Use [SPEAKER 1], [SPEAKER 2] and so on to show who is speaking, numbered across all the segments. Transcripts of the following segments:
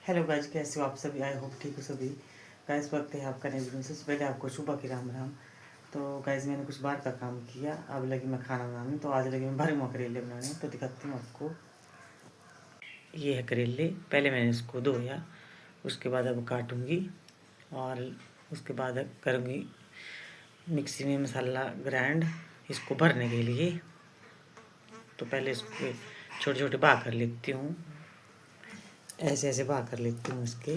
[SPEAKER 1] Hello guys, कैसे हो आप सभी। आई होप ठीक हो सभी। गाइस वक्त है आपका नई वीडियो। सबसे पहले आपको सुबह की राम राम। तो गाइस मैंने कुछ बाहर का काम किया, अब लगी मैं खाना बनाने। तो आज लगी मैं भरे हुआ करेले बनाने। तो दिखाती हूँ आपको। ये है करेले। पहले मैंने इसको धोया, उसके बाद अब काटूँगी और उसके बाद करूँगी मिक्सी में मसाला ग्राइंड इसको भरने के लिए। तो पहले इसको छोटे छोटे भाग कर लेती हूँ, ऐसे ऐसे भाग कर लेती हूँ इसके।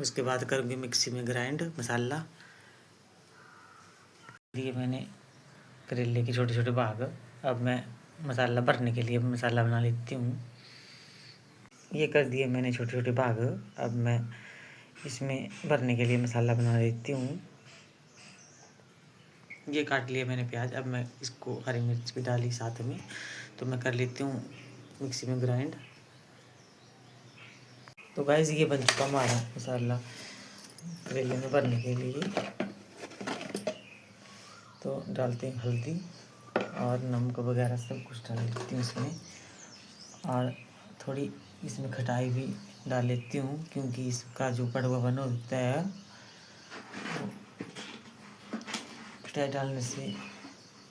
[SPEAKER 1] उसके बाद करूँगी मिक्सी में ग्राइंड मसाला। दिए मैंने करेले के छोटे छोटे भाग। अब मैं मसाला भरने के लिए मसाला बना लेती हूँ। ये कर दिए मैंने छोटे छोटे भाग। अब मैं इसमें भरने के लिए मसाला बना लेती हूँ। ये काट लिया मैंने प्याज। अब मैं इसको हरी मिर्च भी डाली साथ में। तो मैं कर लेती हूँ मिक्सी में ग्राइंड। तो गाइस ये बन चुका हमारा मसाला करेले में भरने के लिए। तो डालते हैं हल्दी और नमक वगैरह सब कुछ डाल देती हूँ इसमें। और थोड़ी इसमें खटाई भी डाल लेती हूँ, क्योंकि इसका जो कड़वापन होता है खटाई डालने से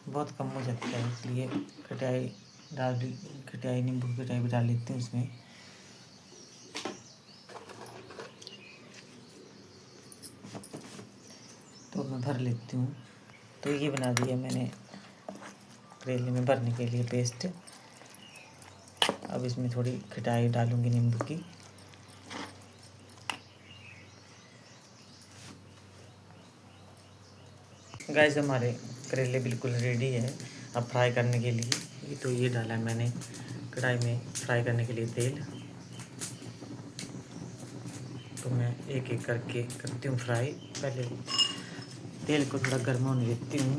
[SPEAKER 1] बहुत कम हो जाता है, इसलिए खटाई नींबू की खटाई भी डाल लेती हूँ इसमें। तो मैं भर लेती हूँ। तो ये बना दिया मैंने करेले में भरने के लिए पेस्ट। अब इसमें थोड़ी खटाई डालूँगी नींबू की। गाइस हमारे करेले बिल्कुल रेडी है अब फ्राई करने के लिए। तो ये डाला है मैंने कढ़ाई में फ्राई करने के लिए तेल। तो मैं एक एक करके करती हूँ फ्राई। पहले तेल को थोड़ा गर्म होने देती हूँ।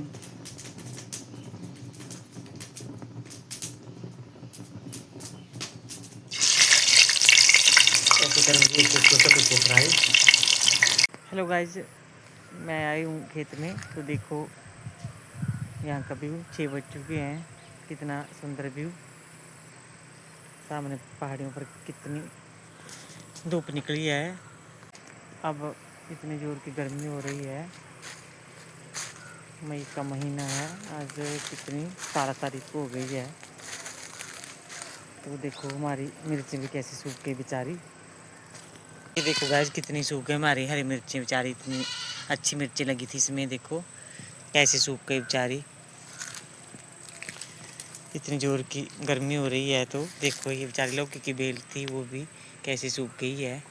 [SPEAKER 1] ऐसे करूँगी एक एक को सभी को फ्राई। हेलो गाइस, मैं आई हूँ खेत में। तो देखो यहाँ का व्यू, 6 बज चुके हैं। कितना सुंदर व्यू। सामने पहाड़ियों पर कितनी धूप निकली है। अब इतनी जोर की गर्मी हो रही है। मई का महीना है। आज कितनी 12 तारीख को हो गई है। तो देखो हमारी मिर्ची भी कैसी सूख गई बेचारी। ये देखो गाइस कितनी सूख गई हमारी हरी मिर्ची बेचारी। इतनी अच्छी मिर्ची लगी थी इसमें, देखो कैसी सूख गई बेचारी। इतनी जोर की गर्मी हो रही है। तो देखो ये बेचारी लौकी की बेल थी, वो भी कैसी सूख गई है।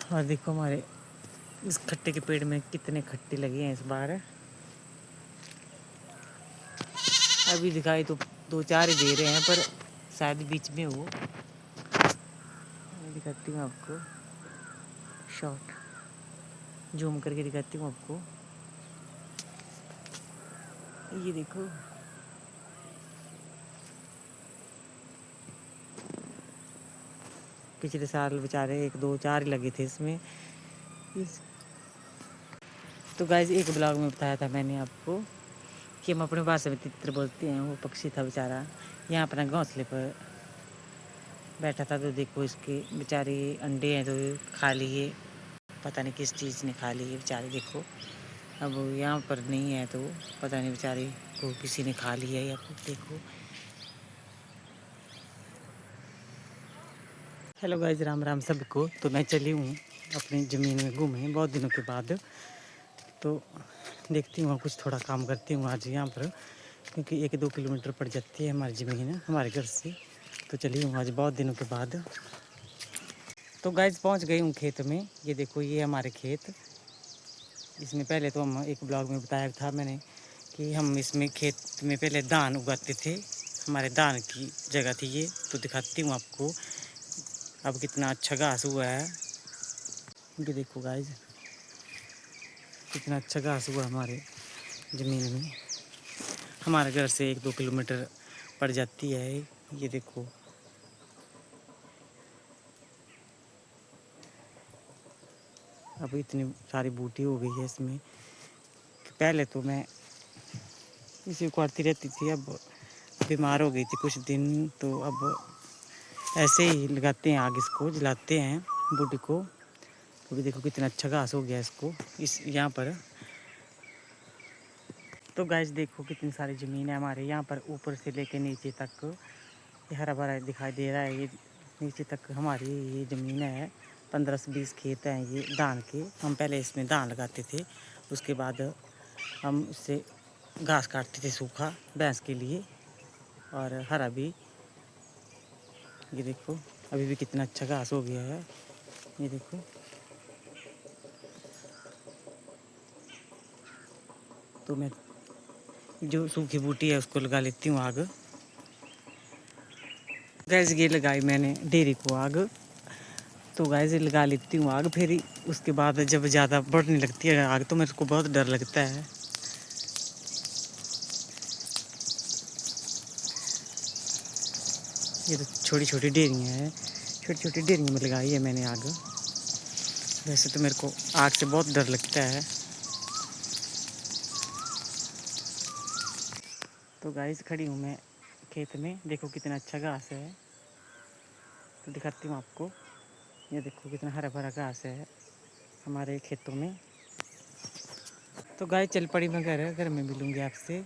[SPEAKER 1] और देखो हमारे इस खट्टे के पेड़ में कितने खट्टे लगे हैं इस बार। अभी दिखाई तो 2-4 ही दे रहे हैं, पर शायद बीच में हो। मैं दिखाती हूँ आपको, शॉर्ट जूम करके दिखाती हूँ आपको। ये देखो पिछले साल बेचारे 1-2-4 ही लगे थे इसमें। तो गाइस एक ब्लॉग में बताया था मैंने आपको कि हम अपने भाषा में तितर बोलते हैं। वो पक्षी था बेचारा, यहाँ अपना घोंसले पर बैठा था। तो देखो इसके बेचारे अंडे हैं तो खा लिए। पता नहीं किस चीज़ ने खा लिए बेचारे। देखो अब वो यहाँ पर नहीं है, तो पता नहीं बेचारे को किसी ने खा लिया या फिर देखो। हेलो गाइस, राम राम सबको। तो मैं चली हूँ अपनी ज़मीन में घूमने बहुत दिनों के बाद। तो देखती हूँ कुछ थोड़ा काम करती हूँ आज यहाँ पर, क्योंकि 1-2 किलोमीटर पड़ जाती है हमारी ज़मीन हमारे घर से। तो चली हूँ आज बहुत दिनों के बाद। तो गाइस पहुँच गई हूँ खेत में। ये देखो ये हमारे खेत। इसमें पहले तो हम एक ब्लॉग में बताया था मैंने कि हम इसमें खेत में पहले धान उगाते थे। हमारे धान की जगह थी ये। तो दिखाती हूँ आपको अब कितना अच्छा घास हुआ है। ये देखो गाइस कितना अच्छा घास हुआ हमारे ज़मीन में। हमारे घर से 1-2 किलोमीटर पड़ जाती है। ये देखो अब इतनी सारी बूटी हो गई है इसमें। पहले तो मैं इसे उखाड़ती रहती थी, अब बीमार हो गई थी कुछ दिन, तो अब ऐसे ही लगाते हैं आग, इसको जलाते हैं बूटी को। तो भी देखो कितना अच्छा घास हो गया इसको इस यहाँ पर। तो गाइस देखो कितनी सारी ज़मीन है हमारे यहाँ पर, ऊपर से लेके नीचे तक ये हरा भरा दिखाई दे रहा है। ये नीचे तक हमारी ये ज़मीन है, 15 से 20 खेत हैं ये धान के। हम पहले इसमें धान लगाते थे, उसके बाद हम इससे घास काटते थे सूखा भैंस के लिए, और हरा भी। ये देखो अभी भी कितना अच्छा घास हो गया है, ये देखो। तो मैं जो सूखी बूटी है उसको लगा लेती हूँ आग। गैस ये लगाई मैंने डेरी को आग। तो गैस ये लगा लेती हूँ आग, फिर उसके बाद जब ज़्यादा बढ़ने लगती है आग तो मेरे को बहुत डर लगता है। ये तो छोटी छोटी डेरियाँ हैं, छोटी छोटी डेरियों में लगाई है मैंने आग। वैसे तो मेरे को आग से बहुत डर लगता है। तो गाइस खड़ी हूँ मैं खेत में, देखो कितना अच्छा घास है। तो दिखाती हूँ आपको, ये देखो कितना हरा भरा घास है हमारे खेतों में। तो गाइस चल पड़ी मैं घर में मिलूँगी आपसे।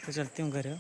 [SPEAKER 1] तो चलती हूँ घर।